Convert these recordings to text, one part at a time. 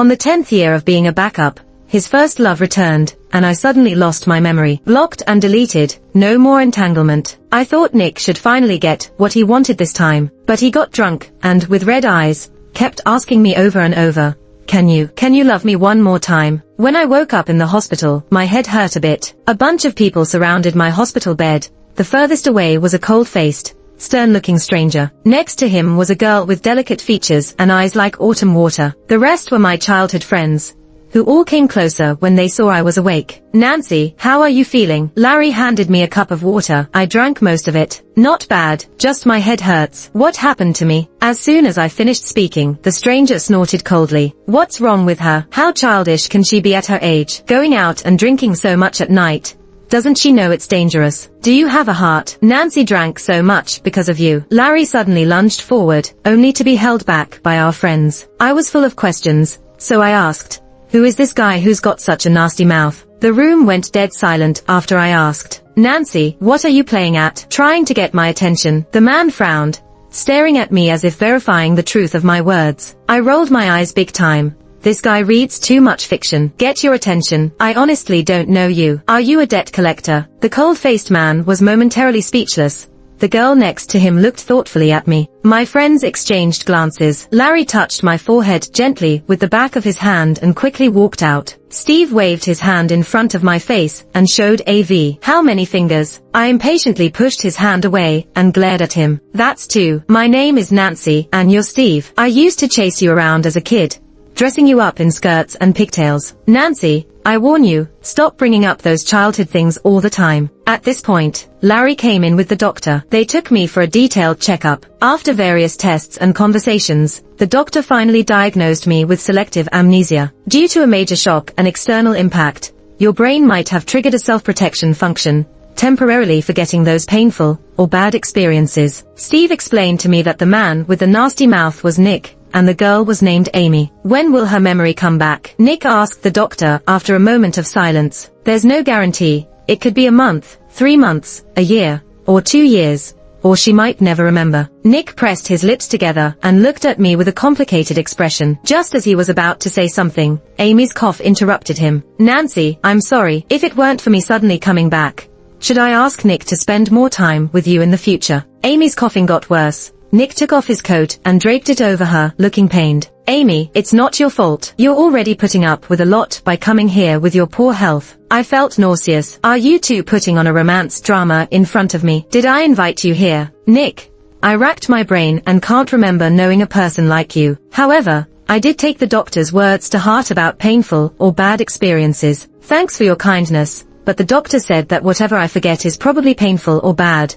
On the 10th year of being a backup, his first love returned, and I suddenly lost my memory. Blocked and deleted, no more entanglement. I thought Nick should finally get what he wanted this time, but he got drunk, and, with red eyes, kept asking me over and over, can you love me one more time? When I woke up in the hospital, my head hurt a bit. A bunch of people surrounded my hospital bed. The furthest away was a cold-faced, stern-looking stranger. Next to him was a girl with delicate features and eyes like autumn water. The rest were my childhood friends, who all came closer when they saw I was awake. Nancy, how are you feeling? Larry handed me a cup of water. I drank most of it. Not bad, just my head hurts. What happened to me? As soon as I finished speaking, the stranger snorted coldly. What's wrong with her? How childish can she be at her age? Going out and drinking so much at night. Doesn't she know it's dangerous? Do you have a heart? Nancy drank so much because of you. Larry suddenly lunged forward, only to be held back by our friends. I was full of questions, so I asked, who is this guy who's got such a nasty mouth? The room went dead silent after I asked, Nancy, what are you playing at? Trying to get my attention. The man frowned, staring at me as if verifying the truth of my words. I rolled my eyes big time. This guy reads too much fiction. Get your attention. I honestly don't know you. Are you a debt collector? The cold-faced man was momentarily speechless. The girl next to him looked thoughtfully at me. My friends exchanged glances. Larry touched my forehead gently with the back of his hand and quickly walked out. Steve waved his hand in front of my face and showed AV. How many fingers? I impatiently pushed his hand away and glared at him. That's two. My name is Nancy, and you're Steve. I used to chase you around as a kid, dressing you up in skirts and pigtails. Nancy, I warn you, stop bringing up those childhood things all the time. At this point, Larry came in with the doctor. They took me for a detailed checkup. After various tests and conversations, the doctor finally diagnosed me with selective amnesia. Due to a major shock and external impact, your brain might have triggered a self-protection function, temporarily forgetting those painful or bad experiences. Steve explained to me that the man with the nasty mouth was Nick, and the girl was named Amy. When will her memory come back? Nick asked the doctor after a moment of silence. There's no guarantee. It could be a month, 3 months, a year, or 2 years, or she might never remember. Nick pressed his lips together and looked at me with a complicated expression. Just as he was about to say something, Amy's cough interrupted him. Nancy, I'm sorry. If it weren't for me suddenly coming back, should I ask Nick to spend more time with you in the future? Amy's coughing got worse. Nick took off his coat and draped it over her, looking pained. Amy, it's not your fault. You're already putting up with a lot by coming here with your poor health. I felt nauseous. Are you two putting on a romance drama in front of me? Did I invite you here? Nick, I racked my brain and can't remember knowing a person like you. However, I did take the doctor's words to heart about painful or bad experiences. Thanks for your kindness, but the doctor said that whatever I forget is probably painful or bad.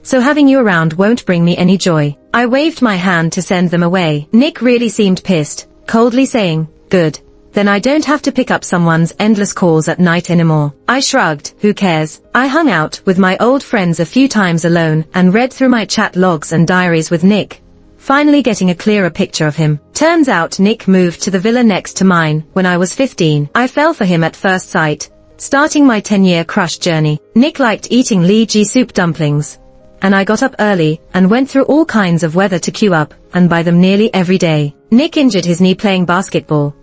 So having you around won't bring me any joy. I waved my hand to send them away. Nick really seemed pissed, coldly saying, good. Then I don't have to pick up someone's endless calls at night anymore. I shrugged, who cares? I hung out with my old friends a few times alone and read through my chat logs and diaries with Nick, finally getting a clearer picture of him. Turns out Nick moved to the villa next to mine when I was 15. I fell for him at first sight, starting my 10-year crush journey. Nick liked eating lychee soup dumplings, and I got up early and went through all kinds of weather to queue up and buy them nearly every day. Nick injured his knee playing basketball.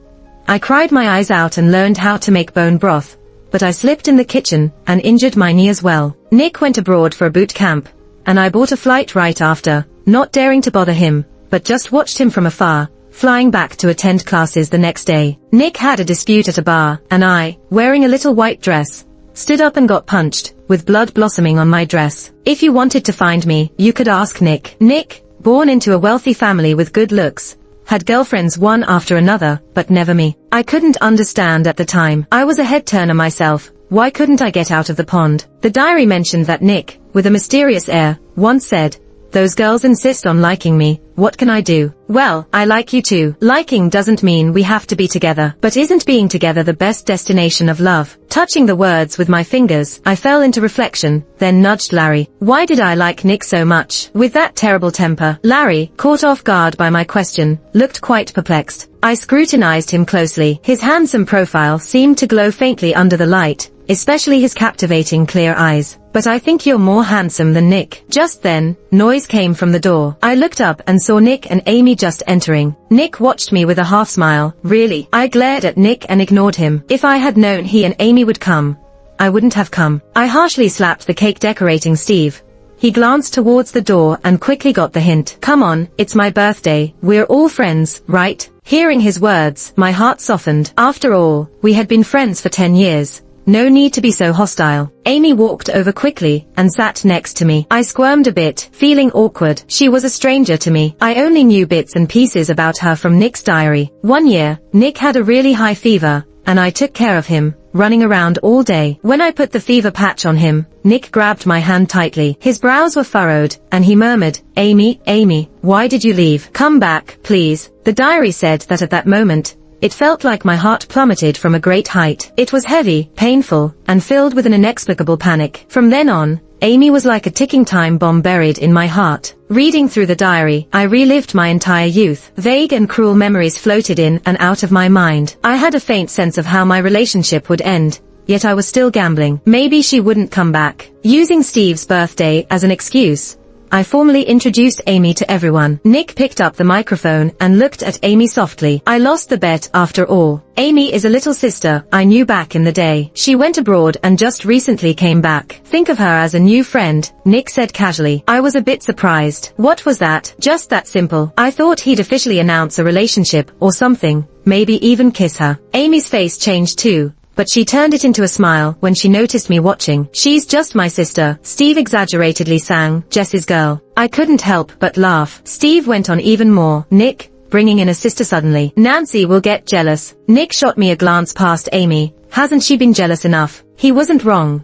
I cried my eyes out and learned how to make bone broth, but I slipped in the kitchen and injured my knee as well. Nick went abroad for a boot camp, and I bought a flight right after, not daring to bother him, but just watched him from afar, flying back to attend classes the next day. Nick had a dispute at a bar, and I, wearing a little white dress, stood up and got punched, with blood blossoming on my dress. If you wanted to find me, you could ask Nick. Nick, born into a wealthy family with good looks, had girlfriends one after another, but never me. I couldn't understand at the time. I was a head-turner myself. Why couldn't I get out of the pond? The diary mentioned that Nick, with a mysterious air, once said, those girls insist on liking me. What can I do? Well, I like you too. Liking doesn't mean we have to be together. But isn't being together the best destination of love? Touching the words with my fingers, I fell into reflection, then nudged Larry. Why did I like Nick so much? With that terrible temper? Larry, caught off guard by my question, looked quite perplexed. I scrutinized him closely. His handsome profile seemed to glow faintly under the light, especially his captivating clear eyes. but I think you're more handsome than Nick. Just then, noise came from the door. I looked up and saw Nick and Amy just entering. Nick watched me with a half smile. Really? I glared at Nick and ignored him. If I had known he and Amy would come, I wouldn't have come. I harshly slapped the cake decorating Steve. He glanced towards the door and quickly got the hint. Come on, it's my birthday, we're all friends, right? Hearing his words, my heart softened. After all, we had been friends for 10 years. No need to be so hostile. Amy walked over quickly and sat next to me. I squirmed a bit, feeling awkward. She was a stranger to me. I only knew bits and pieces about her from Nick's diary. One year, Nick had a really high fever, and I took care of him, running around all day. When I put the fever patch on him, Nick grabbed my hand tightly. His brows were furrowed, and he murmured, Amy, why did you leave? Come back, please. The diary said that at that moment, it felt like my heart plummeted from a great height. It was heavy, painful, and filled with an inexplicable panic. From then on, Amy was like a ticking time bomb buried in my heart. Reading through the diary, I relived my entire youth. Vague and cruel memories floated in and out of my mind. I had a faint sense of how my relationship would end, yet I was still gambling. Maybe she wouldn't come back. Using Steve's birthday as an excuse, I formally introduced Amy to everyone. Nick picked up the microphone and looked at Amy softly. I lost the bet after all. Amy is a little sister I knew back in the day. She went abroad and just recently came back. Think of her as a new friend, Nick said casually. I was a bit surprised. What was that? Just that simple. I thought he'd officially announce a relationship or something, maybe even kiss her. Amy's face changed too, but she turned it into a smile when she noticed me watching. She's just my sister, Steve exaggeratedly sang, Jess's girl. I couldn't help but laugh. Steve went on even more. Nick, bringing in a sister suddenly. Nancy will get jealous. Nick shot me a glance past Amy. Hasn't she been jealous enough? He wasn't wrong.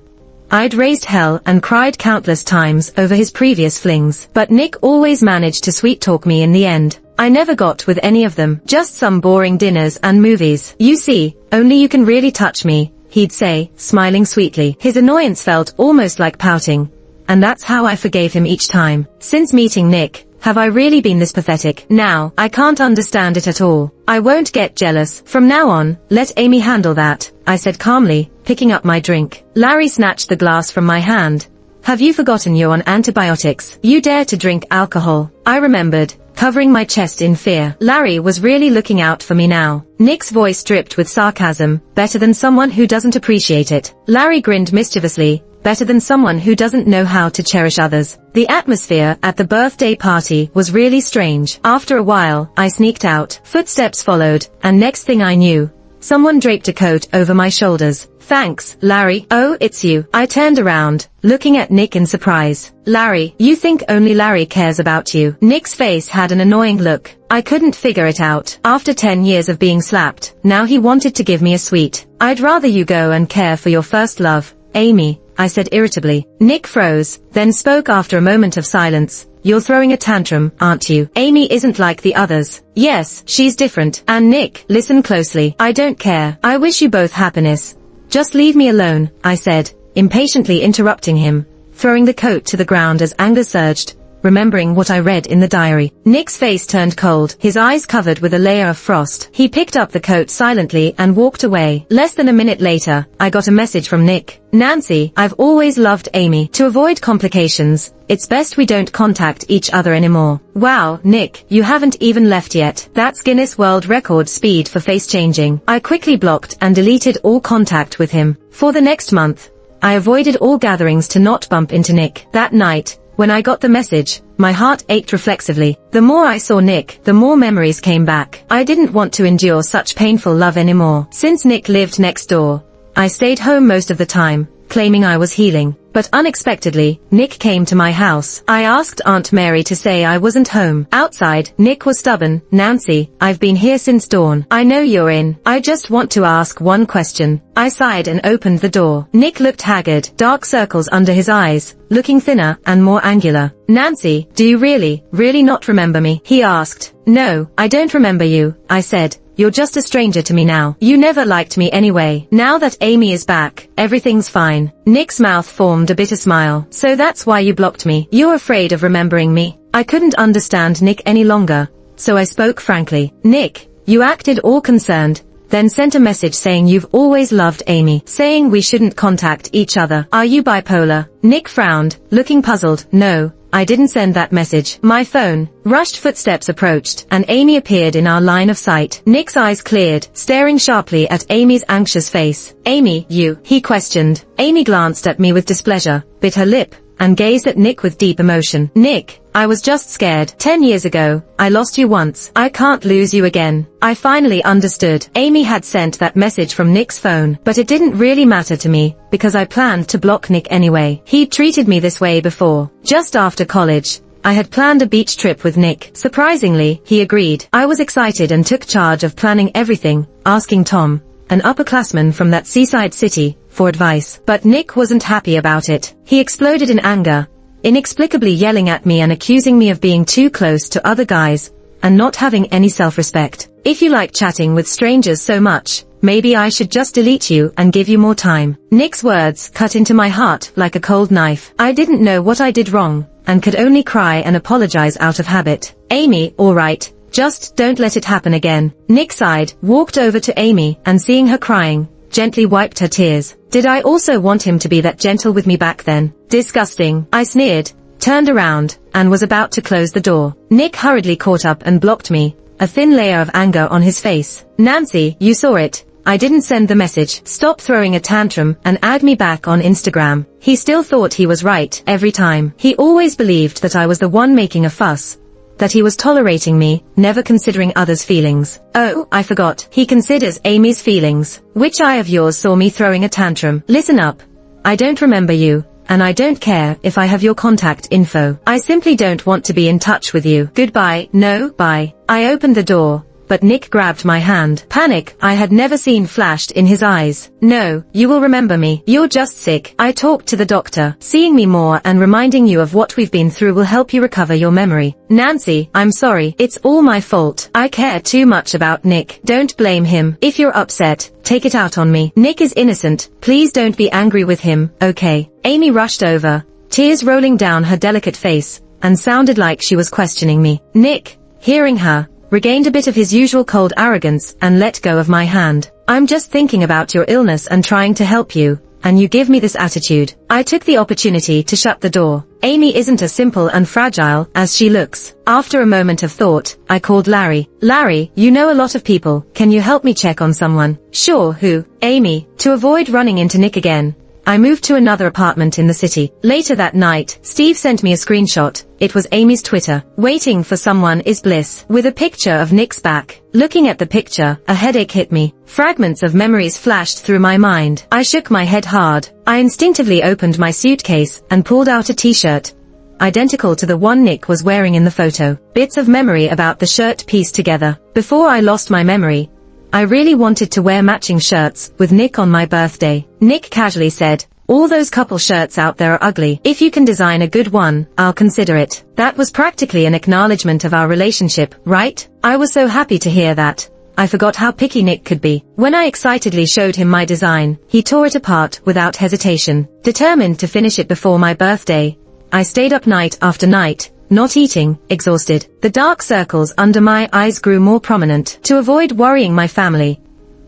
I'd raised hell and cried countless times over his previous flings, but Nick always managed to sweet-talk me in the end. I never got with any of them, just some boring dinners and movies. You see, only you can really touch me, he'd say, smiling sweetly. His annoyance felt almost like pouting, and that's how I forgave him each time. Since meeting Nick, have I really been this pathetic? Now, I can't understand it at all. I won't get jealous. From now on, let Amy handle that, I said calmly, picking up my drink. Larry snatched the glass from my hand. Have you forgotten you're on antibiotics? You dare to drink alcohol? I remembered, covering my chest in fear. Larry was really looking out for me now. Nick's voice dripped with sarcasm. Better than someone who doesn't appreciate it. Larry grinned mischievously. Better than someone who doesn't know how to cherish others. The atmosphere at the birthday party was really strange. After a while, I sneaked out. Footsteps followed, and next thing I knew, someone draped a coat over my shoulders. Thanks, Larry. Oh, it's you. I turned around, looking at Nick in surprise. Larry, you think only Larry cares about you? Nick's face had an annoying look. I couldn't figure it out. After 10 years of being slapped, now he wanted to give me a sweet. I'd rather you go and care for your first love, Amy, I said irritably. Nick froze, then spoke after a moment of silence. You're throwing a tantrum, aren't you? Amy isn't like the others. Yes, she's different. And Nick, listen closely. I don't care. I wish you both happiness. Just leave me alone, I said, impatiently interrupting him, throwing the coat to the ground as anger surged, remembering what I read in the diary. Nick's face turned cold, his eyes covered with a layer of frost. He picked up the coat silently and walked away. Less than a minute later, I got a message from Nick. Nancy, I've always loved Amy. To avoid complications, it's best we don't contact each other anymore. Wow, Nick, you haven't even left yet. That's Guinness World Record speed for face changing. I quickly blocked and deleted all contact with him. For the next month, I avoided all gatherings to not bump into Nick. That night, when I got the message, my heart ached reflexively. The more I saw Nick, the more memories came back. I didn't want to endure such painful love anymore. Since Nick lived next door, I stayed home most of the time, claiming I was healing. But unexpectedly, Nick came to my house. I asked Aunt Mary to say I wasn't home. Outside, Nick was stubborn. Nancy, I've been here since dawn. I know you're in. I just want to ask one question. I sighed and opened the door. Nick looked haggard, dark circles under his eyes, looking thinner and more angular. Nancy, do you really not remember me? He asked. No, I don't remember you, I said. You're just a stranger to me now. You never liked me anyway. Now that Amy is back, everything's fine. Nick's mouth formed a bitter smile. So that's why you blocked me. You're afraid of remembering me. I couldn't understand Nick any longer, so I spoke frankly. Nick, you acted all concerned, then sent a message saying you've always loved Amy, saying we shouldn't contact each other. Are you bipolar? Nick frowned, looking puzzled. No, I didn't send that message. My phone. Rushed footsteps approached, and Amy appeared in our line of sight. Nick's eyes cleared, staring sharply at Amy's anxious face. Amy, you, he questioned. Amy glanced at me with displeasure, bit her lip, and gazed at Nick with deep emotion. Nick, I was just scared. 10 years ago, I lost you once. I can't lose you again. I finally understood. Amy had sent that message from Nick's phone, but it didn't really matter to me, because I planned to block Nick anyway. He'd treated me this way before. Just after college, I had planned a beach trip with Nick. Surprisingly, he agreed. I was excited and took charge of planning everything, asking Tom, an upperclassman from that seaside city, for advice. But Nick wasn't happy about it. He exploded in anger, inexplicably yelling at me and accusing me of being too close to other guys, and not having any self-respect. If you like chatting with strangers so much, maybe I should just delete you and give you more time. Nick's words cut into my heart like a cold knife. I didn't know what I did wrong, and could only cry and apologize out of habit. Amy, alright, just don't let it happen again. Nick sighed, walked over to Amy, and seeing her crying, gently wiped her tears. Did I also want him to be that gentle with me back then? Disgusting. I sneered, turned around, and was about to close the door. Nick hurriedly caught up and blocked me, a thin layer of anger on his face. Nancy, you saw it. I didn't send the message. Stop throwing a tantrum and add me back on Instagram. He still thought he was right every time. He always believed that I was the one making a fuss, that he was tolerating me, never considering others' feelings. Oh, I forgot. He considers Amy's feelings. Which eye of yours saw me throwing a tantrum? Listen up. I don't remember you, and I don't care if I have your contact info. I simply don't want to be in touch with you. Goodbye. No, bye. I opened the door, but Nick grabbed my hand. Panic I had never seen flashed in his eyes. No, you will remember me. You're just sick. I talked to the doctor. Seeing me more and reminding you of what we've been through will help you recover your memory. Nancy, I'm sorry. It's all my fault. I care too much about Nick. Don't blame him. If you're upset, take it out on me. Nick is innocent. Please don't be angry with him, okay? Amy rushed over, tears rolling down her delicate face, and sounded like she was questioning me. Nick, hearing her, regained a bit of his usual cold arrogance and let go of my hand. I'm just thinking about your illness and trying to help you, and you give me this attitude. I took the opportunity to shut the door. Amy isn't as simple and fragile as she looks. After a moment of thought, I called Larry. Larry, you know a lot of people. Can you help me check on someone? Sure, who? Amy. To avoid running into Nick again, I moved to another apartment in the city. Later that night, Steve sent me a screenshot. It was Amy's Twitter. Waiting for someone is bliss. With a picture of Nick's back. Looking at the picture, a headache hit me. Fragments of memories flashed through my mind. I shook my head hard. I instinctively opened my suitcase and pulled out a t-shirt, identical to the one Nick was wearing in the photo. Bits of memory about the shirt pieced together. Before I lost my memory, I really wanted to wear matching shirts with Nick on my birthday. Nick casually said, all those couple shirts out there are ugly. If you can design a good one, I'll consider it. That was practically an acknowledgement of our relationship, right? I was so happy to hear that. I forgot how picky Nick could be. When I excitedly showed him my design, he tore it apart without hesitation. Determined to finish it before my birthday, I stayed up night after night, not eating, exhausted. The dark circles under my eyes grew more prominent. To avoid worrying my family,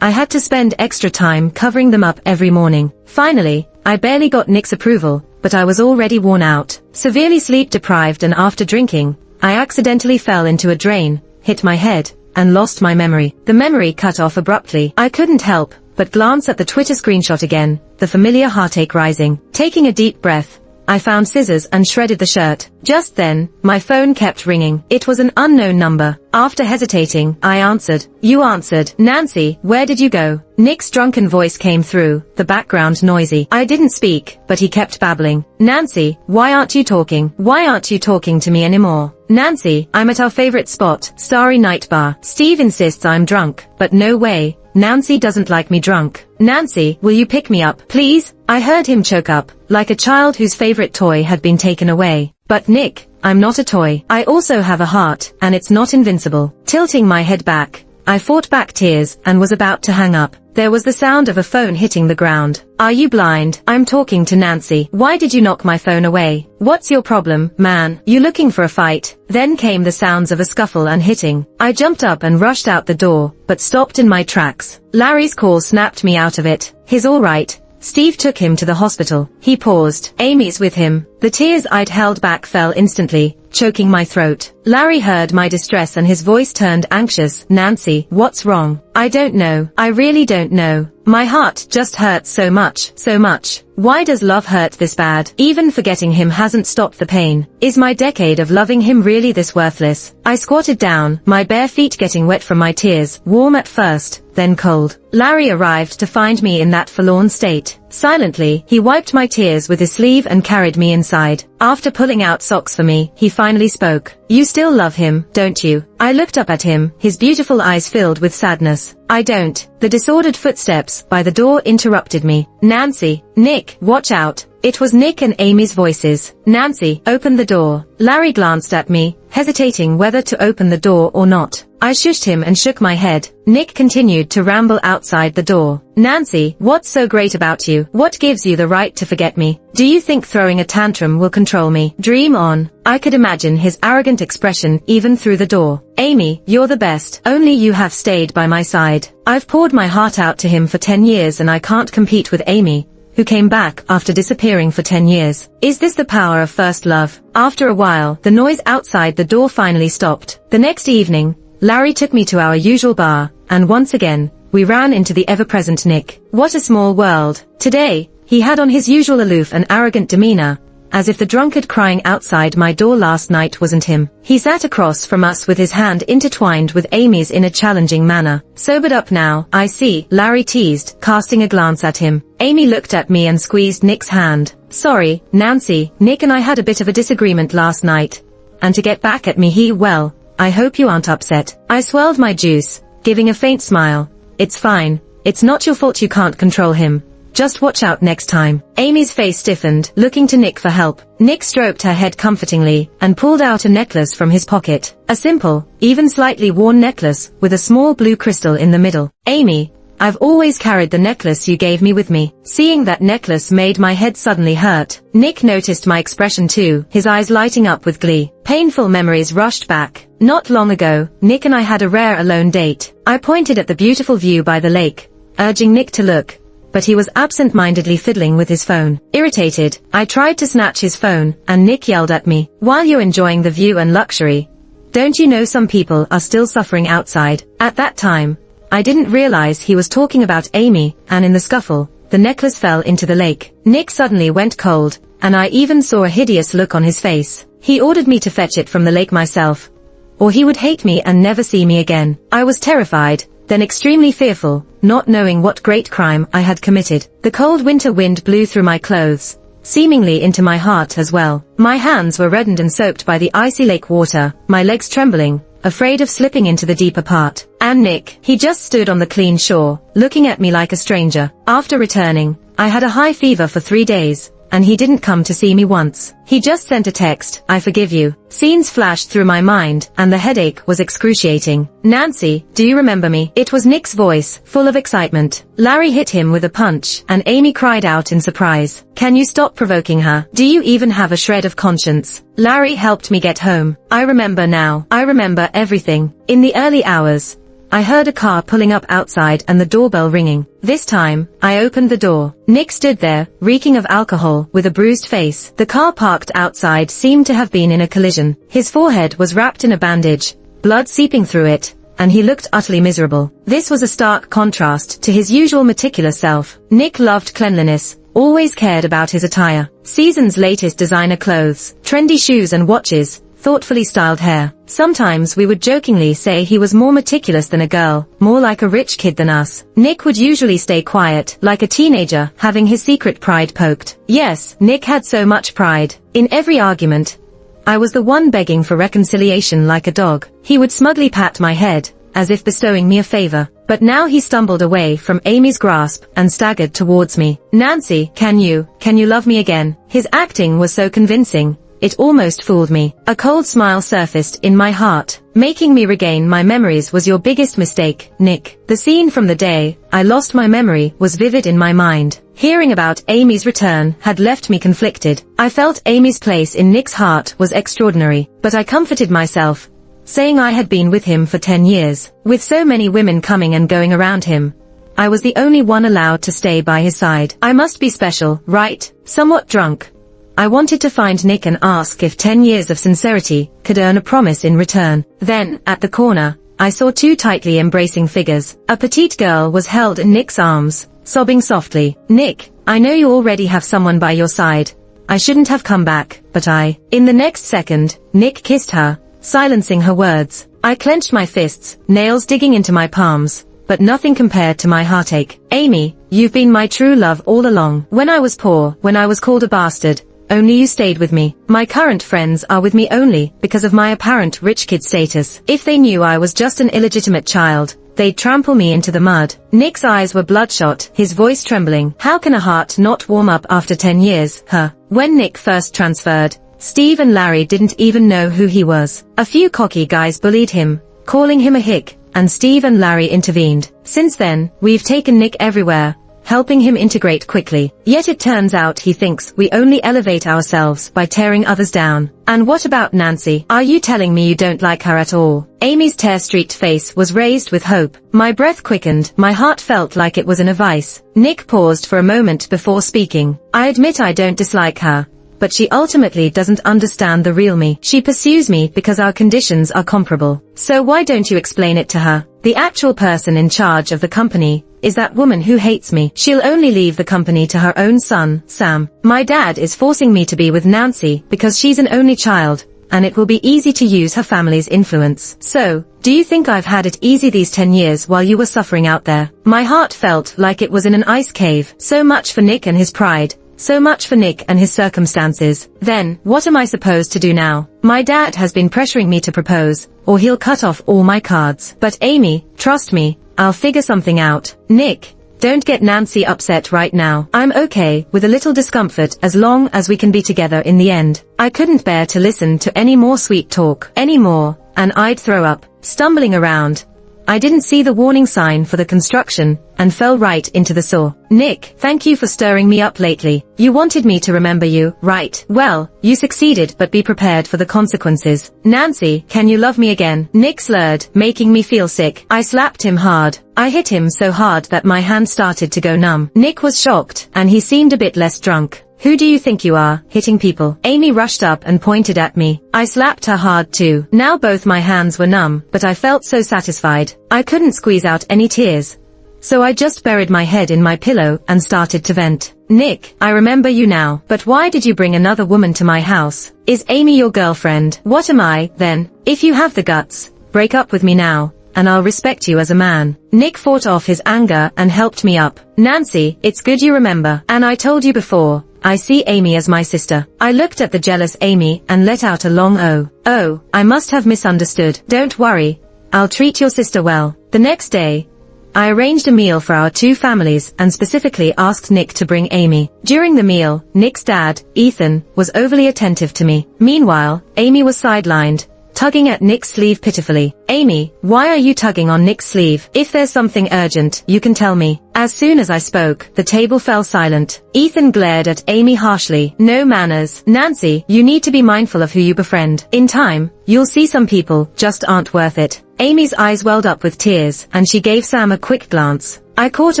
I had to spend extra time covering them up every morning. Finally, I barely got Nick's approval, but I was already worn out, severely sleep deprived, and after drinking, I accidentally fell into a drain, hit my head, and lost my memory. The memory cut off abruptly. I couldn't help but glance at the Twitter screenshot again, the familiar heartache rising. Taking a deep breath, I found scissors and shredded the shirt. Just then, my phone kept ringing. It was an unknown number. After hesitating, I answered. You answered. Nancy, where did you go? Nick's drunken voice came through, the background noisy. I didn't speak, but he kept babbling. Nancy, why aren't you talking? Why aren't you talking to me anymore? Nancy, I'm at our favorite spot, Starry Night Bar. Steve insists I'm drunk, but no way. Nancy doesn't like me drunk. Nancy, will you pick me up, please? I heard him choke up, like a child whose favorite toy had been taken away. But Nick, I'm not a toy. I also have a heart, and it's not invincible. Tilting my head back, I fought back tears and was about to hang up. There was the sound of a phone hitting the ground. Are you blind? I'm talking to Nancy. Why did you knock my phone away? What's your problem, man? You looking for a fight? Then came the sounds of a scuffle and hitting. I jumped up and rushed out the door, but stopped in my tracks. Larry's call snapped me out of it. He's all right. Steve took him to the hospital. He paused. Amy's with him. The tears I'd held back fell instantly, choking my throat. Larry heard my distress and his voice turned anxious. Nancy, what's wrong? I don't know. I really don't know. My heart just hurts so much, so much. Why does love hurt this bad? Even forgetting him hasn't stopped the pain. Is my decade of loving him really this worthless? I squatted down, my bare feet getting wet from my tears, warm at first, then cold. Larry arrived to find me in that forlorn state. Silently, he wiped my tears with his sleeve and carried me inside. After pulling out socks for me, he finally spoke. You still love him, don't you? I looked up at him, his beautiful eyes filled with sadness. I don't. The disordered footsteps by the door interrupted me. Nancy, Nick, watch out. It was Nick and Amy's voices. Nancy, open the door. Larry glanced at me, hesitating whether to open the door or not. I shushed him and shook my head. Nick continued to ramble outside the door. Nancy, what's so great about you? What gives you the right to forget me? Do you think throwing a tantrum will control me? Dream on. I could imagine his arrogant expression even through the door. Amy, you're the best. Only you have stayed by my side. I've poured my heart out to him for 10 years and I can't compete with Amy, who came back after disappearing for 10 years. Is this the power of first love? After a while, the noise outside the door finally stopped. The next evening, Larry took me to our usual bar, and once again, we ran into the ever-present Nick. What a small world. Today, he had on his usual aloof and arrogant demeanor, as if the drunkard crying outside my door last night wasn't him. He sat across from us with his hand intertwined with Amy's in a challenging manner. Sobered up now, I see, Larry teased, casting a glance at him. Amy looked at me and squeezed Nick's hand. Sorry, Nancy, Nick and I had a bit of a disagreement last night. And to get back at me well, I hope you aren't upset. I swirled my juice, giving a faint smile. It's fine. It's not your fault you can't control him. Just watch out next time. Amy's face stiffened, looking to Nick for help. Nick stroked her head comfortingly, and pulled out a necklace from his pocket. A simple, even slightly worn necklace, with a small blue crystal in the middle. Amy, I've always carried the necklace you gave me with me. Seeing that necklace made my head suddenly hurt. Nick noticed my expression too, his eyes lighting up with glee. Painful memories rushed back. Not long ago, Nick and I had a rare alone date. I pointed at the beautiful view by the lake, urging Nick to look, but he was absent-mindedly fiddling with his phone. Irritated, I tried to snatch his phone, and Nick yelled at me. While you're enjoying the view and luxury, don't you know some people are still suffering outside? At that time, I didn't realize he was talking about Amy, and in the scuffle, the necklace fell into the lake. Nick suddenly went cold, and I even saw a hideous look on his face. He ordered me to fetch it from the lake myself, or he would hate me and never see me again. I was terrified, then extremely fearful, not knowing what great crime I had committed. The cold winter wind blew through my clothes, seemingly into my heart as well. My hands were reddened and soaked by the icy lake water, my legs trembling, afraid of slipping into the deeper part. And Nick, he just stood on the clean shore, looking at me like a stranger. After returning, I had a high fever for 3 days, and he didn't come to see me once. He just sent a text, I forgive you. Scenes flashed through my mind, and the headache was excruciating. Nancy, do you remember me? It was Nick's voice, full of excitement. Larry hit him with a punch, and Amy cried out in surprise. Can you stop provoking her? Do you even have a shred of conscience? Larry helped me get home. I remember now. I remember everything. In the early hours, I heard a car pulling up outside and the doorbell ringing. This time, I opened the door. Nick stood there, reeking of alcohol, with a bruised face. The car parked outside seemed to have been in a collision. His forehead was wrapped in a bandage, blood seeping through it, and he looked utterly miserable. This was a stark contrast to his usual meticulous self. Nick loved cleanliness, always cared about his attire. Season's latest designer clothes, trendy shoes and watches, thoughtfully styled hair. Sometimes we would jokingly say he was more meticulous than a girl, more like a rich kid than us. Nick would usually stay quiet, like a teenager, having his secret pride poked. Yes, Nick had so much pride. In every argument, I was the one begging for reconciliation like a dog. He would smugly pat my head, as if bestowing me a favor. But now he stumbled away from Amy's grasp and staggered towards me. Nancy, can you love me again? His acting was so convincing. it almost fooled me. A cold smile surfaced in my heart. Making me regain my memories was your biggest mistake, Nick. The scene from the day I lost my memory was vivid in my mind. Hearing about Amy's return had left me conflicted. I felt Amy's place in Nick's heart was extraordinary, but I comforted myself, saying I had been with him for 10 years. With so many women coming and going around him, I was the only one allowed to stay by his side. I must be special, right? Somewhat drunk, I wanted to find Nick and ask if 10 years of sincerity could earn a promise in return. Then, at the corner, I saw two tightly embracing figures. A petite girl was held in Nick's arms, sobbing softly. Nick, I know you already have someone by your side. I shouldn't have come back, but In the next second, Nick kissed her, silencing her words. I clenched my fists, nails digging into my palms, but nothing compared to my heartache. Amy, you've been my true love all along. When I was poor, when I was called a bastard, only you stayed with me. My current friends are with me only because of my apparent rich kid status. If they knew I was just an illegitimate child, they'd trample me into the mud. Nick's eyes were bloodshot, his voice trembling. How can a heart not warm up after 10 years, huh? When Nick first transferred, Steve and Larry didn't even know who he was. A few cocky guys bullied him, calling him a hick, and Steve and Larry intervened. Since then, we've taken Nick everywhere, helping him integrate quickly. Yet it turns out he thinks we only elevate ourselves by tearing others down. And what about Nancy? Are you telling me you don't like her at all? Amy's tear-streaked face was raised with hope. My breath quickened, my heart felt like it was in a vice. Nick paused for a moment before speaking. I admit I don't dislike her, but she ultimately doesn't understand the real me. She pursues me because our conditions are comparable. So why don't you explain it to her? The actual person in charge of the company is that woman who hates me. She'll only leave the company to her own son, Sam. My dad is forcing me to be with Nancy because she's an only child, and it will be easy to use her family's influence. So, do you think I've had it easy these 10 years while you were suffering out there? My heart felt like it was in an ice cave. So much for Nick and his pride. So much for Nick and his circumstances. Then, what am I supposed to do now? My dad has been pressuring me to propose, or he'll cut off all my cards. But Amy, trust me, I'll figure something out. Nick, don't get Nancy upset right now. I'm okay with a little discomfort as long as we can be together in the end. I couldn't bear to listen to any more sweet talk anymore, and I'd throw up. Stumbling around, I didn't see the warning sign for the construction, and fell right into the saw. Nick, thank you for stirring me up lately. You wanted me to remember you, right? Well, you succeeded, but be prepared for the consequences. Nancy, can you love me again? Nick slurred, making me feel sick. I slapped him hard. I hit him so hard that my hand started to go numb. Nick was shocked, and he seemed a bit less drunk. Who do you think you are, hitting people? Amy rushed up and pointed at me. I slapped her hard too. Now both my hands were numb, but I felt so satisfied. I couldn't squeeze out any tears, so I just buried my head in my pillow and started to vent. Nick, I remember you now, but why did you bring another woman to my house? Is Amy your girlfriend? What am I, then? If you have the guts, break up with me now, and I'll respect you as a man. Nick fought off his anger and helped me up. Nancy, it's good you remember. And I told you before, I see Amy as my sister. I looked at the jealous Amy and let out a long oh. Oh, I must have misunderstood. Don't worry, I'll treat your sister well. The next day, I arranged a meal for our two families and specifically asked Nick to bring Amy. During the meal, Nick's dad, Ethan, was overly attentive to me. Meanwhile, Amy was sidelined, tugging at Nick's sleeve pitifully. Amy, why are you tugging on Nick's sleeve? If there's something urgent, you can tell me. As soon as I spoke, the table fell silent. Ethan glared at Amy harshly. No manners. Nancy, you need to be mindful of who you befriend. In time, you'll see some people just aren't worth it. Amy's eyes welled up with tears, and she gave Sam a quick glance. I caught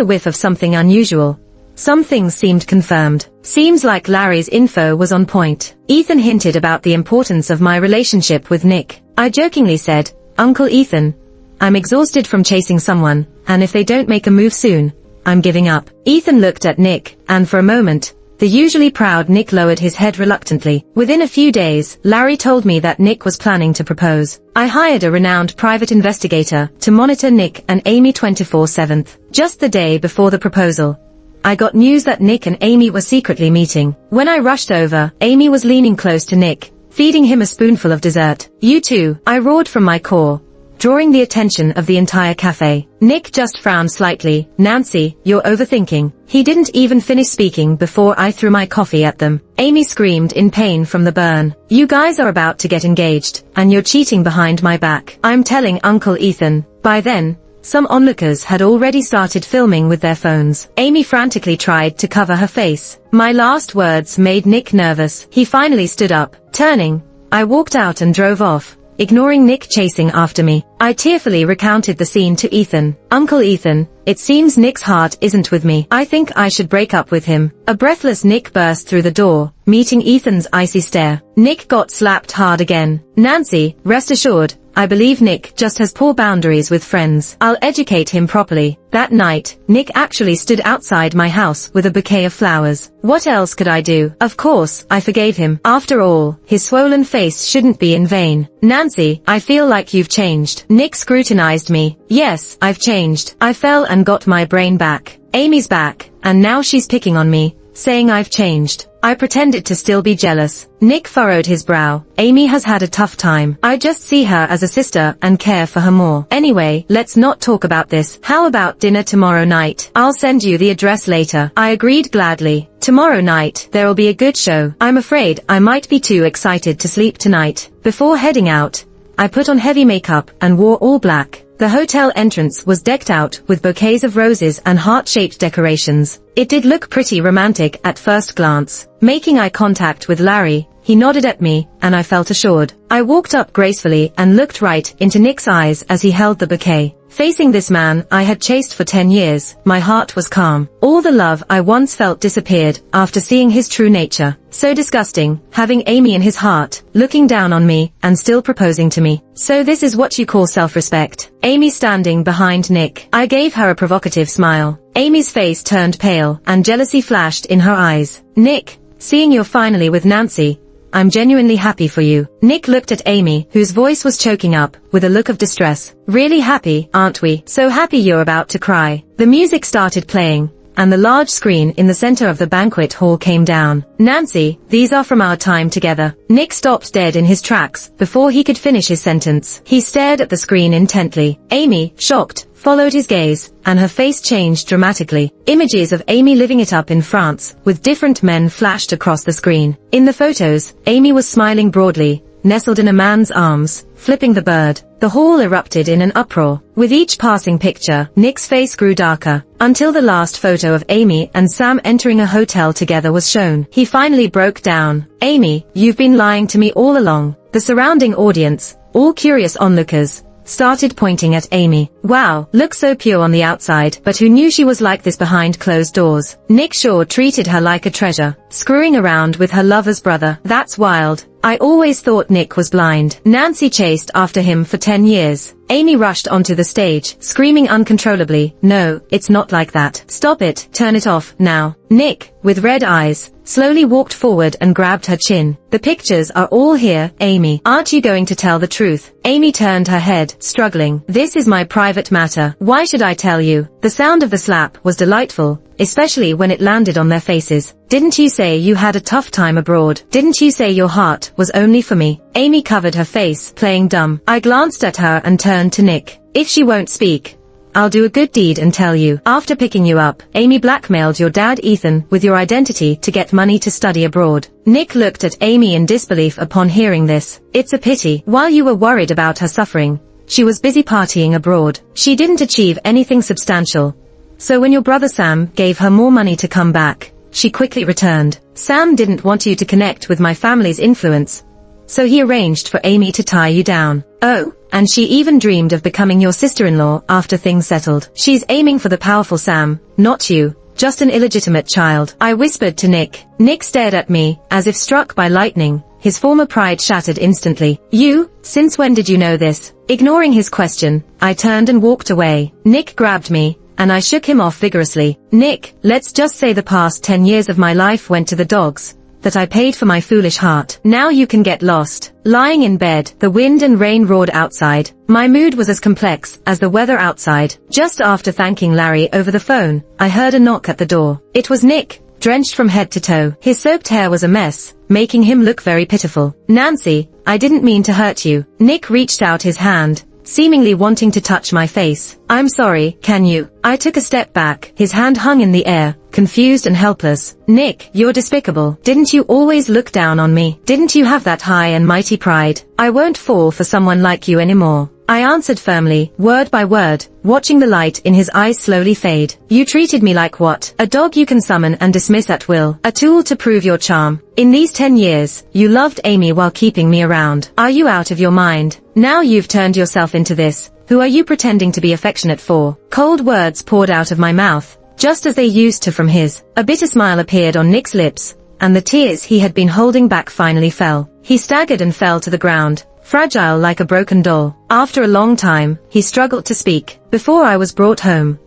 a whiff of something unusual. Some things seemed confirmed. Seems like Larry's info was on point. Ethan hinted about the importance of my relationship with Nick. I jokingly said, Uncle Ethan, I'm exhausted from chasing someone, and if they don't make a move soon, I'm giving up. Ethan looked at Nick, and for a moment, the usually proud Nick lowered his head reluctantly. Within a few days, Larry told me that Nick was planning to propose. I hired a renowned private investigator to monitor Nick and Amy 24/7. Just the day before the proposal, I got news that Nick and Amy were secretly meeting. When I rushed over, Amy was leaning close to Nick, feeding him a spoonful of dessert. You two, I roared from my core, drawing the attention of the entire cafe. Nick just frowned slightly. Nancy, you're overthinking. He didn't even finish speaking before I threw my coffee at them. Amy screamed in pain from the burn. You guys are about to get engaged, and you're cheating behind my back. I'm telling Uncle Ethan. By then, some onlookers had already started filming with their phones. Amy frantically tried to cover her face. My last words made Nick nervous. He finally stood up. Turning, I walked out and drove off, ignoring Nick chasing after me. I tearfully recounted the scene to Ethan. Uncle Ethan, it seems Nick's heart isn't with me. I think I should break up with him. A breathless Nick burst through the door, meeting Ethan's icy stare. Nick got slapped hard again. Nancy, rest assured, I believe Nick just has poor boundaries with friends. I'll educate him properly. That night, Nick actually stood outside my house with a bouquet of flowers. What else could I do? Of course, I forgave him. After all, his swollen face shouldn't be in vain. Nancy, I feel like you've changed. Nick scrutinized me. Yes, I've changed. I fell and got my brain back. Amy's back, and now she's picking on me, saying I've changed. I pretended to still be jealous. Nick furrowed his brow. Amy has had a tough time. I just see her as a sister and care for her more. Anyway, let's not talk about this. How about dinner tomorrow night? I'll send you the address later. I agreed gladly. Tomorrow night, there'll be a good show. I'm afraid I might be too excited to sleep tonight. Before heading out, I put on heavy makeup and wore all black. The hotel entrance was decked out with bouquets of roses and heart-shaped decorations. It did look pretty romantic at first glance. Making eye contact with Larry, he nodded at me, and I felt assured. I walked up gracefully and looked right into Nick's eyes as he held the bouquet. Facing this man I had chased for 10 years, my heart was calm. All the love I once felt disappeared after seeing his true nature. So disgusting, having Amy in his heart, looking down on me, and still proposing to me. So this is what you call self-respect. Amy standing behind Nick. I gave her a provocative smile. Amy's face turned pale, and jealousy flashed in her eyes. Nick, seeing you're finally with Nancy, I'm genuinely happy for you. Nick looked at Amy, whose voice was choking up, with a look of distress. Really happy, aren't we? So happy you're about to cry. The music started playing, and the large screen in the center of the banquet hall came down. Nancy, these are from our time together. Nick stopped dead in his tracks before he could finish his sentence. He stared at the screen intently. Amy, shocked, followed his gaze, and her face changed dramatically. Images of Amy living it up in France, with different men flashed across the screen. In the photos, Amy was smiling broadly, nestled in a man's arms, flipping the bird. The hall erupted in an uproar. With each passing picture, Nick's face grew darker, until the last photo of Amy and Sam entering a hotel together was shown. He finally broke down. Amy, you've been lying to me all along. The surrounding audience, all curious onlookers, started pointing at Amy. Wow, looks so pure on the outside, but who knew she was like this behind closed doors? Nick Shaw treated her like a treasure, screwing around with her lover's brother. That's wild. I always thought Nick was blind. Nancy chased after him for 10 years. Amy rushed onto the stage, screaming uncontrollably. No, it's not like that. Stop it, turn it off, now. Nick, with red eyes, slowly walked forward and grabbed her chin. The pictures are all here, Amy. Aren't you going to tell the truth? Amy turned her head, struggling. This is my private matter. Why should I tell you? The sound of the slap was delightful, especially when it landed on their faces. Didn't you say you had a tough time abroad? Didn't you say your heart was only for me? Amy covered her face, playing dumb. I glanced at her and turned to Nick. If she won't speak, I'll do a good deed and tell you. After picking you up, Amy blackmailed your dad Ethan with your identity to get money to study abroad. Nick looked at Amy in disbelief upon hearing this. It's a pity. While you were worried about her suffering, she was busy partying abroad. She didn't achieve anything substantial. So when your brother Sam gave her more money to come back, she quickly returned. Sam didn't want you to connect with my family's influence, so he arranged for Amy to tie you down. Oh, and she even dreamed of becoming your sister-in-law after things settled. She's aiming for the powerful Sam, not you, just an illegitimate child. I whispered to Nick. Nick stared at me, as if struck by lightning. His former pride shattered instantly. You? Since when did you know this? Ignoring his question, I turned and walked away. Nick grabbed me, and I shook him off vigorously. Nick, let's just say the past 10 years of my life went to the dogs, that I paid for my foolish heart. Now you can get lost. Lying in bed, the wind and rain roared outside. My mood was as complex as the weather outside. Just after thanking Larry over the phone, I heard a knock at the door. It was Nick, drenched from head to toe. His soaked hair was a mess, making him look very pitiful. Nancy, I didn't mean to hurt you. Nick reached out his hand, seemingly wanting to touch my face. "I'm sorry, can you?" I took a step back, his hand hung in the air, confused and helpless. "Nick, you're despicable. Didn't you always look down on me? Didn't you have that high and mighty pride? I won't fall for someone like you anymore." I answered firmly, word by word, watching the light in his eyes slowly fade. "You treated me like what? A dog you can summon and dismiss at will, a tool to prove your charm. In these 10 years, you loved Amy while keeping me around. Are you out of your mind? Now you've turned yourself into this. Who are you pretending to be affectionate for?" Cold words poured out of my mouth, just as they used to from his. A bitter smile appeared on Nick's lips, and the tears he had been holding back finally fell. He staggered and fell to the ground, fragile like a broken doll. After a long time, he struggled to speak. "Before I was brought home,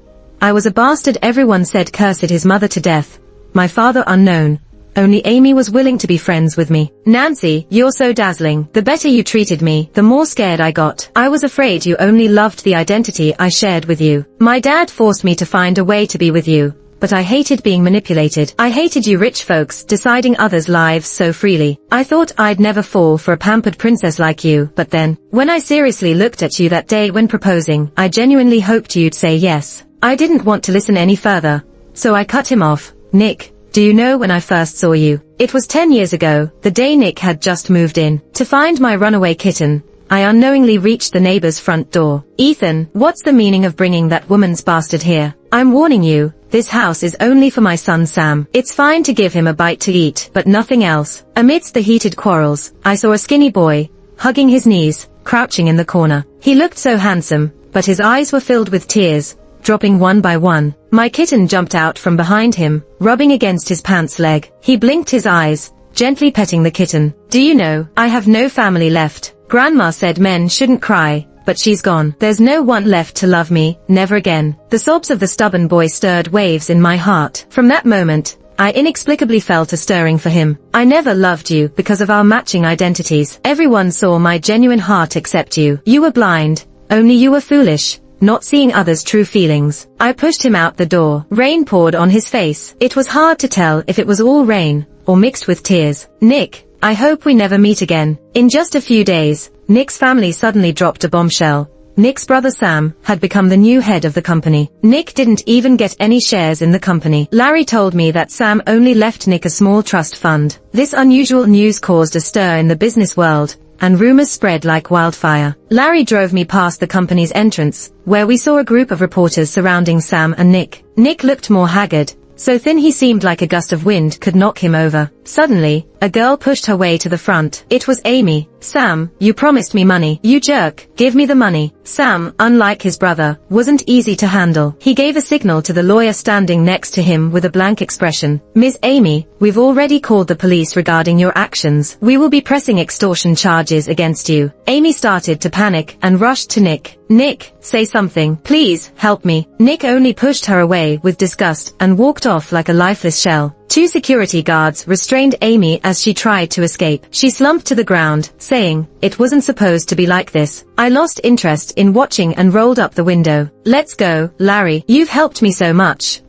I was a bastard. Everyone said cursed his mother to death. My father unknown. Only Amy was willing to be friends with me. Nancy, you're so dazzling. The better you treated me, the more scared I got. I was afraid you only loved the identity I shared with you. My dad forced me to find a way to be with you. But I hated being manipulated. I hated you rich folks deciding others' lives so freely. I thought I'd never fall for a pampered princess like you, but then, when I seriously looked at you that day when proposing, I genuinely hoped you'd say yes. I didn't want to listen any further, so I cut him off. Nick, do you know when I first saw you? It was 10 years ago, the day Nick had just moved in. To find my runaway kitten, I unknowingly reached the neighbor's front door. Ethan, what's the meaning of bringing that woman's bastard here? I'm warning you, this house is only for my son Sam. It's fine to give him a bite to eat, but nothing else. Amidst the heated quarrels, I saw a skinny boy, hugging his knees, crouching in the corner. He looked so handsome, but his eyes were filled with tears, dropping one by one. My kitten jumped out from behind him, rubbing against his pants leg. He blinked his eyes, gently petting the kitten. "Do you know, I have no family left. Grandma said men shouldn't cry, but she's gone. There's no one left to love me, never again." The sobs of the stubborn boy stirred waves in my heart. From that moment, I inexplicably felt a stirring for him. "I never loved you because of our matching identities. Everyone saw my genuine heart except you. You were blind, only you were foolish, not seeing others' true feelings." I pushed him out the door. Rain poured on his face. It was hard to tell if it was all rain, or mixed with tears. "Nick, I hope we never meet again." In just a few days, Nick's family suddenly dropped a bombshell. Nick's brother Sam had become the new head of the company. Nick didn't even get any shares in the company. Larry told me that Sam only left Nick a small trust fund. This unusual news caused a stir in the business world, and rumors spread like wildfire. Larry drove me past the company's entrance, where we saw a group of reporters surrounding Sam and Nick. Nick looked more haggard, so thin he seemed like a gust of wind could knock him over. Suddenly, a girl pushed her way to the front. It was Amy. "Sam, you promised me money. You jerk. Give me the money." Sam, unlike his brother, wasn't easy to handle. He gave a signal to the lawyer standing next to him with a blank expression. "Miss Amy, we've already called the police regarding your actions. We will be pressing extortion charges against you." Amy started to panic and rushed to Nick. "Nick, say something. Please, help me." Nick only pushed her away with disgust and walked off like a lifeless shell. Two security guards restrained Amy as she tried to escape. She slumped to the ground, saying, "It wasn't supposed to be like this." I lost interest in watching and rolled up the window. "Let's go, Larry. You've helped me so much.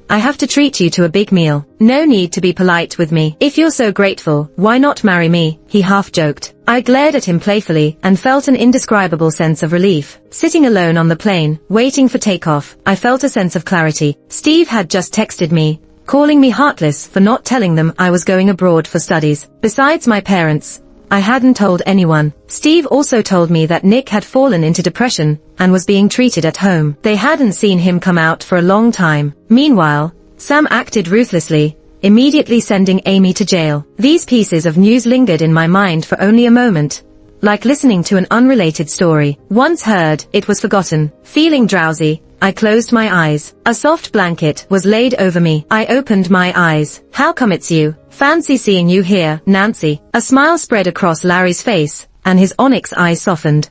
I have to treat you to a big meal. No need to be polite with me. If you're so grateful, why not marry me?" he half joked. I glared at him playfully and felt an indescribable sense of relief. Sitting alone on the plane, waiting for takeoff, I felt a sense of clarity. Steve had just texted me, calling me heartless for not telling them I was going abroad for studies. Besides my parents, I hadn't told anyone. Steve also told me that Nick had fallen into depression and was being treated at home. They hadn't seen him come out for a long time. Meanwhile, Sam acted ruthlessly, immediately sending Amy to jail. These pieces of news lingered in my mind for only a moment, like listening to an unrelated story. Once heard, it was forgotten. Feeling drowsy, I closed my eyes. A soft blanket was laid over me. I opened my eyes. "How come it's you? Fancy seeing you here, Nancy." A smile spread across Larry's face, and his onyx eyes softened.